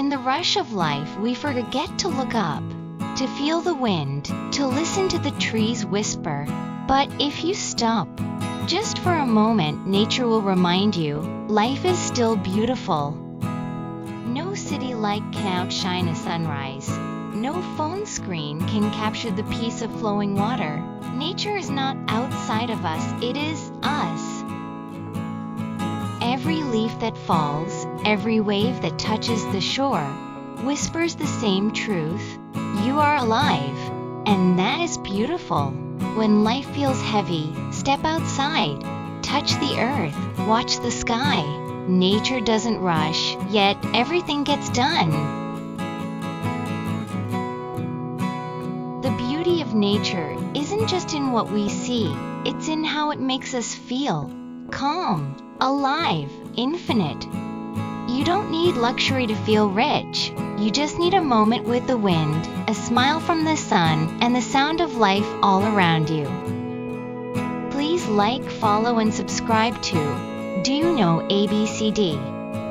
In the rush of life, we forget to look up, to feel the wind, to listen to the trees whisper. But if you stop, just for a moment, nature will remind you, life is still beautiful. No city light can outshine a sunrise. No phone screen can capture the peace of flowing water. Nature is not outside of us, it is us. Every leaf that falls, every wave that touches the shore, whispers the same truth. You are alive, and that is beautiful. When life feels heavy, step outside, touch the earth, watch the sky. Nature doesn't rush, yet everything gets done. The beauty of nature isn't just in what we see, it's in how it makes us feel. Calm, alive, infinite. You don't need luxury to feel rich. You just need a moment with the wind, a smile from the sun, and the sound of life all around you. Please like, follow, and subscribe to Do You Know ABCD?